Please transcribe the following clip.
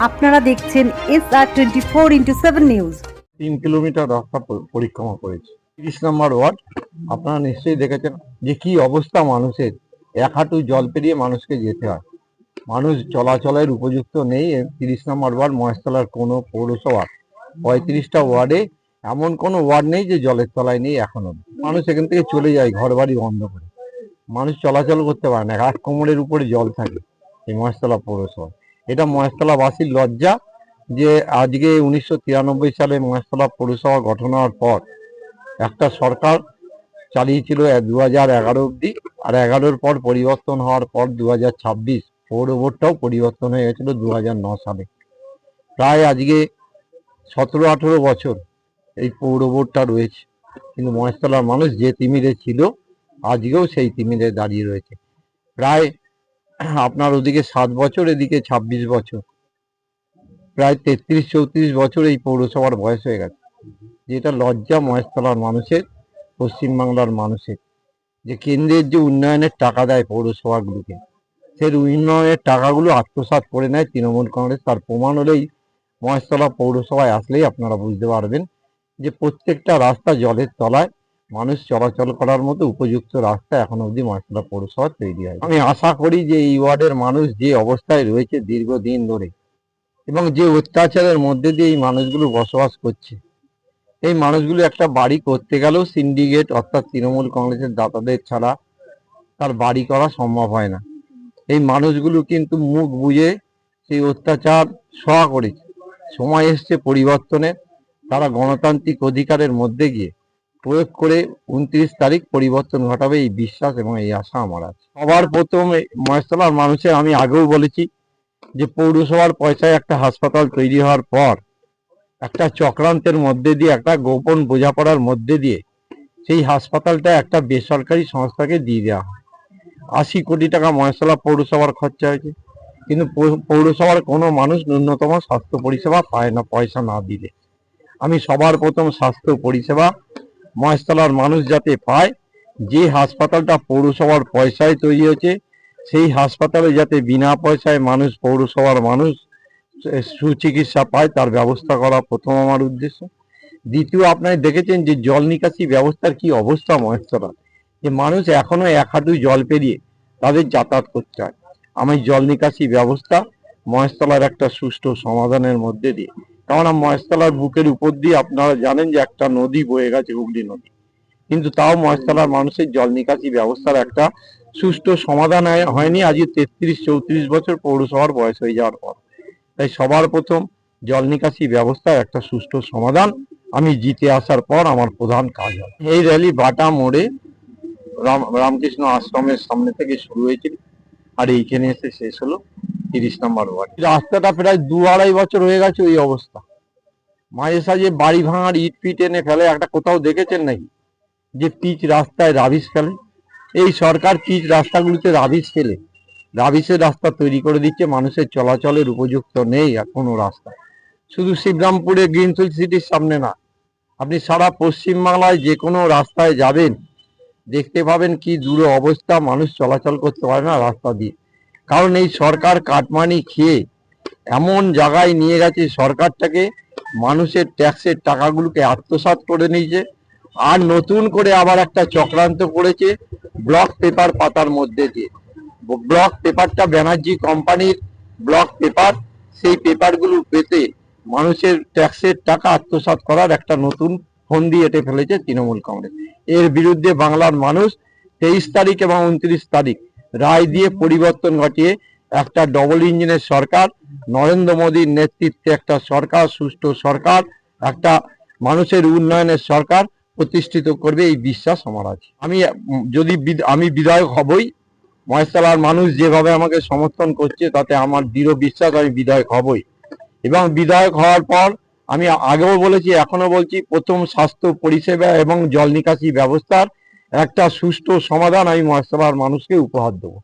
আপনারা দেখছেন SR24x7 news. 3 kilometre রাস্তা পরিক্রমা করেছে। 30 নম্বর ওয়ার্ড, আপনারা নিশ্চয়ই দেখেছেন যে কি অবস্থা মানুষের। এক হাঁটু জল পেরিয়ে মানুষকে যেতে হয়, মানুষ চলাচলের উপযুক্ত নেই। 30 নম্বর ওয়ার্ড মহেশতলার কোনো পৌরসভা 35টা ওয়ার্ডে এমন কোনো ওয়ার্ড নেই যে জলের তলায় নেই। এখনো মানুষ এখান থেকে চলে যায় ঘর বাড়ি বন্ধ করে, মানুষ চলাচল করতে পারে না, এক কোমরের উপরে জল থাকে এই মহেশতলা পৌরসভা। এটা মহেশতলাবাসীর লজ্জা যে আজকে 1993 সালে মহেশতলা পৌরসভা গঠন হওয়ার পর একটা সরকার চালিয়েছিল 2011 অব্দি, আর 11-র পর পরিবর্তন হওয়ার পর 2026 পৌর বোর্ডটাও পরিবর্তন হয়ে গেছিল 2009 সালে। প্রায় আজকে 17-18 বছর এই পৌর বোর্ডটা রয়েছে, কিন্তু মহেশতলার মানুষ যে তিমিরে ছিল আজকেও সেই তিমিরে দাঁড়িয়ে রয়েছে। প্রায় আপনার ওদিকে 7 বছর, এদিকে 26 বছর, প্রায় 33-34 বছর এই পৌরসভার বয়স হয়ে গেছে। যেটা লজ্জা মহেশতলার মানুষের, পশ্চিমবাংলার মানুষের, যে কেন্দ্রের যে উন্নয়নের টাকা দেয় পৌরসভাগুলোকে, সেই উন্নয়নের টাকাগুলো আত্মসাৎ করে নেয় তৃণমূল কংগ্রেস। তার প্রমাণ হলেই মহেশতলা পৌরসভায় আসলেই আপনারা বুঝতে পারবেন যে প্রত্যেকটা রাস্তা জলের তলায়, মানুষ চলাচল করার মতো উপযুক্ত রাস্তা এখনো অবধি মহেশতলা পৌরসভা তৈরি হয়। আমি আশা করি যে এই ওয়ার্ডের মানুষ যে অবস্থায় রয়েছে দীর্ঘদিন ধরে এবং যে অত্যাচারের মধ্যে দিয়ে এই মানুষগুলো বসবাস করছে, এই মানুষগুলো একটা বাড়ি করতে গেলেও সিন্ডিকেট অর্থাৎ তৃণমূল কংগ্রেসের দাতাদের ছাড়া তার বাড়ি করা সম্ভব হয় না। এই মানুষগুলো কিন্তু মুখ বুজে সেই অত্যাচার সহ্য করেছে। সময় এসছে পরিবর্তনের, তারা গণতান্ত্রিক অধিকারের মধ্যে গিয়ে প্রয়োগ করে 29 তারিখ পরিবর্তন ঘটাবে এই বিশ্বাস এবং এই আশা আমার আছে। সবার প্রথম মহেশতলার মানুষের আমি আগেও বলেছি যে পৌরসভার পয়সায় একটা হাসপাতাল তৈরি হওয়ার পর একটা চক্রান্তের মধ্যে দিয়ে, একটা গোপন বোঝাপড়ার মধ্যে দিয়ে সেই হাসপাতালটা একটা বেসরকারি সংস্থাকে দিয়ে দেওয়া হয়। 80 কোটি টাকা মহেশতলা পৌরসভার খরচা হয়েছে, কিন্তু পৌরসভার কোনো মানুষ ন্যূনতম স্বাস্থ্য পরিষেবা পায় না পয়সা না দিলে। আমি সবার প্রথম স্বাস্থ্য পরিষেবা মহেশতলার মানুষ যাতে পায়, যে হাসপাতালটা পৌরসভার পয়সায় তৈরি হয়েছে সেই হাসপাতালে যাতে বিনা পয়সায় মানুষ, পৌরসভার মানুষ সুচিকিৎসা পায়, তার ব্যবস্থা করা প্রথম আমার উদ্দেশ্য। দ্বিতীয়, আপনারা দেখেছেন যে জল নিকাশি ব্যবস্থার কি অবস্থা মহেশতলা, যে মানুষ এখনো এক হাঁটু জল পেরিয়ে তাদের যাতায়াত করতে হয়। আমি জল নিকাশি ব্যবস্থা মহেশতলার একটা সুষ্ঠু সমাধানের মধ্যে দিয়ে, কেননা মহেশতলার বুকের উপর দিয়ে আপনারা জানেন যে একটা নদী বয়ে গেছে, হুগলি নদী, কিন্তু তাও মহেশতলার মানুষের জল নিকাশি ব্যবস্থার একটা সুষ্ঠু সমাধান হয়নি আজকে 33-34 বছর পৌরসভার বয়স হয়ে যাওয়ার পর। তাই সবার প্রথম জল নিকাশি ব্যবস্থার একটা সুষ্ঠু সমাধান আমি জিতে আসার পর আমার প্রধান কাজ হয়। এই র্যালি বাটা মোড়ে রামকৃষ্ণ আশ্রমের সামনে থেকে শুরু হয়েছিল আর এইখানে এসে শেষ হলো 30 নম্বর ওয়ার্ড। রাস্তাটা প্রায় 2-2.5 বছর হয়ে গেছে ওই অবস্থা। মাঝে সাঝে বাড়ি ভাঙার ইট ফিট এনে ফেলে, একটা কোথাও দেখেছেন নাকি যে পিচ রাস্তায় রাবিশ ফেলে? এই সরকার পিচ রাস্তাগুলিতে রাবিশ ফেলে রাবিশের রাস্তা তৈরি করে দিচ্ছে, মানুষের চলাচলের উপযুক্ত নেই আর কোনো রাস্তা। শুধু শিবরামপুরে গ্রিনফিল্ড সিটির সামনে না, আপনি সারা পশ্চিমবাংলায় যে কোনো রাস্তায় যাবেন দেখতে পাবেন কি দূর অবস্থা, মানুষ চলাচল করতে পারে না রাস্তা দিয়ে। কারণ এই সরকার কাটমানি খেয়ে এমন জায়গায় নিয়ে গেছে, সরকারটাকে মানুষের ট্যাক্সের টাকাগুলোকে আত্মসাৎ করে নিয়েছে, আর নতুন করে আবার একটা চক্রান্ত করেছে ব্লক পেপার পাতার মধ্যে দিয়ে। ব্লক পেপারটা ব্যানার্জি কোম্পানির ব্লক পেপার, সেই পেপারগুলো পেতে মানুষের ট্যাক্সের টাকা আত্মসাৎ করার একটা নতুন ফন্দি এঁটে ফেলেছে তৃণমূল কংগ্রেস। এর বিরুদ্ধে বাংলার মানুষ 23 তারিখ এবং 29 তারিখ রায় দিয়ে পরিবর্তন ঘটিয়ে একটা ডবল ইঞ্জিনের সরকার, নরেন্দ্র মোদীর নেতৃত্বে একটা সরকার, সুষ্ঠু সরকার, একটা মানুষের উন্নয়নের সরকার প্রতিষ্ঠিত করবে, এই বিশ্বাস আমার আছে। আমি বিধায়ক হবই, মহেশতলার মানুষ যেভাবে আমাকে সমর্থন করছে তাতে আমার দৃঢ় বিশ্বাস আমি বিধায়ক হবই। এবং বিধায়ক হওয়ার পর আমি আগেও বলেছি, এখনো বলছি, প্রথম স্বাস্থ্য পরিষেবা এবং জল নিকাশি ব্যবস্থার একটা সুষ্ঠু সমাধান আমি মহেশতলার মানুষকে উপহার দেবো।